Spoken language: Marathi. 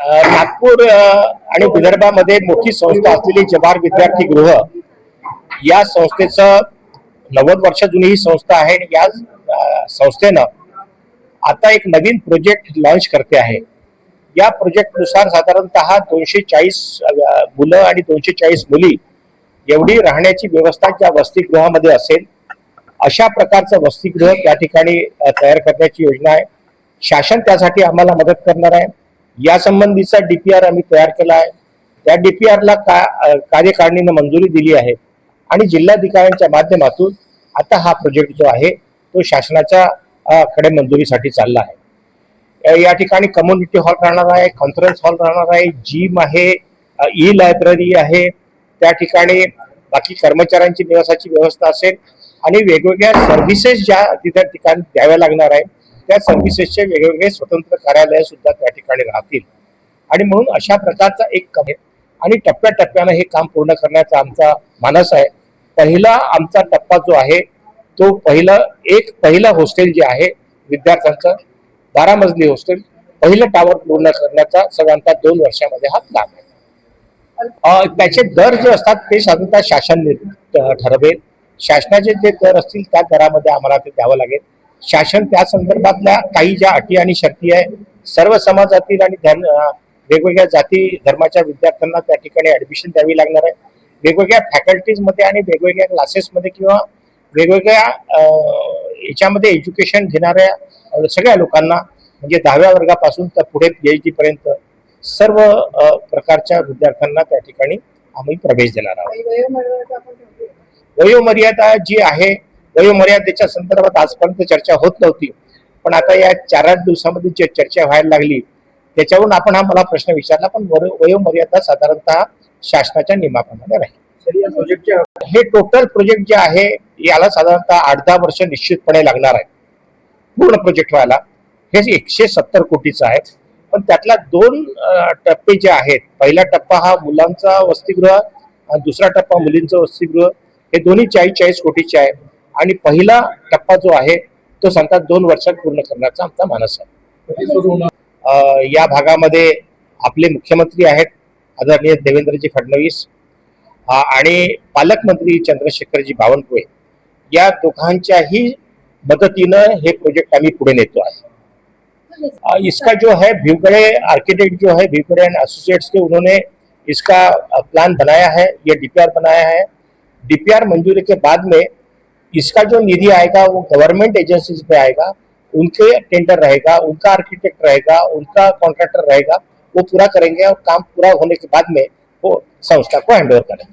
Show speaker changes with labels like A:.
A: नागपूर आणि विदर्भामध्ये मोठी संस्था असलेली जवाहर विद्यार्थी गृह या संस्थेचं 90 वर्ष जुनी ही संस्था आहे. या संस्थेनं आता एक नवीन प्रोजेक्ट लॉन्च करते आहे. या प्रोजेक्टनुसार साधारणतः 240 मुलं आणि 240 मुली एवढी राहण्याची व्यवस्था ज्या वसतिगृहामध्ये असेल अशा प्रकारचं वसतिगृह त्या ठिकाणी तयार करण्याची योजना आहे. शासन त्यासाठी आम्हाला मदत करणार आहे. या संबंधीचा डीपीआर आम्ही तयार केला आहे. त्या डीपीआरला कार्यकारिणीने मंजुरी दिली आहे आणि जिल्हाधिकाऱ्यांच्या माध्यमातून आता हा प्रोजेक्ट जो आहे तो शासनाच्या कडे मंजुरीसाठी चालला आहे. या ठिकाणी कम्युनिटी हॉल राहणार आहे, कॉन्फरन्स हॉल राहणार आहे, जिम आहे, ई लायब्ररी आहे, त्या ठिकाणी बाकी कर्मचाऱ्यांची निवासाची व्यवस्था असेल आणि वेगवेगळ्या सर्व्हिसेस ज्या तिथे ठिकाणी द्याव्या लागणार आहे त्या सर्व्हिसेसचे वेगवेगळे स्वतंत्र कार्यालय सुद्धा त्या ठिकाणी राहतील. आणि म्हणून अशा प्रकारचा एक काम आहे आणि टप्प्याटप्प्यानं हे काम पूर्ण करण्याचा आमचा मानस आहे. पहिला आमचा टप्पा जो आहे तो पहिलं हॉस्टेल जे आहे विद्यार्थ्यांचं 12 मजली हॉस्टेल पहिलं टावर पूर्ण करण्याचा सगळ्यांचा 2 वर्षामध्ये हा प्लॅन आहे. त्याचे दर जे असतात ते साधारणतः शासन ठरवेल. शासनाचे जे दर असतील त्या दरामध्ये आम्हाला ते द्यावं लागेल. शासन त्या संदर्भातल्या काही ज्या अटी आणि शर्ती आहे सर्व समाजातील आणि वेगवेगळ्या जाती धर्माच्या विद्यार्थ्यांना त्या ठिकाणी ऍडमिशन द्यावी लागणार आहे. वेगवेगळ्या फॅकल्टीजमध्ये आणि वेगवेगळ्या क्लासेसमध्ये किंवा वेगवेगळ्या याच्यामध्ये एज्युकेशन घेणाऱ्या सगळ्या लोकांना म्हणजे 10व्या वर्गापासून तर पुढे PhD पर्यंत सर्व प्रकारच्या विद्यार्थ्यांना त्या ठिकाणी आम्ही प्रवेश देणार आहोत. वयोमर्यादा जी आहे वयोमर्यादेच्या संदर्भात आजपर्यंत चर्चा होत नव्हती, पण आता या 4-8 दिवसामध्ये जी चर्चा व्हायला लागली त्याच्यावरून आपण हा मला प्रश्न विचारला. पण वयोमर्यादा साधारणतः शासनाच्या नियमाप्रमाणे राहील. हे टोटल प्रोजेक्ट जे आहे याला साधारणतः 8-10 वर्ष निश्चितपणे लागणार आहे पूर्ण प्रोजेक्ट व्हायला. हे 170 कोटीचं आहे. पण त्यातला 2 टप्पे जे आहेत, पहिला टप्पा हा मुलांचा वसतिगृह आणि दुसरा टप्पा मुलींचं वसतिगृह, हे दोन्ही 40 कोटीचे आहे. आणि पहिला टप्पा जो आहे तो साधारणतः 2 वर्षात पूर्ण करण्याचा आमचा मानस आहे. या भागामध्ये आपले मुख्यमंत्री आहेत आदरणीय देवेंद्रजी फडणवीस आणि पालकमंत्री चंद्रशेखरजी बावनकुळे या दोघांच्याही मदतीनं हे प्रोजेक्ट आम्ही पुढे नेतो आहे. इसका जो है भिवकड़े आर्किटेक्ट जो है भिवकड़े एंड एसोसिएट्स के उन्होंने इसका प्लान बनाया है, ये डीपीआर बनाया है. डीपीआर मंजूरी के बाद में इसका जो निधि आएगा वो गवर्नमेंट एजेंसीज पे आएगा. उनके टेंडर रहेगा, उनका आर्किटेक्ट रहेगा, उनका कॉन्ट्रैक्टर रहेगा, वो पूरा करेंगे और काम पूरा होने के बाद में वो संस्था को हैंड ओवर करेंगे.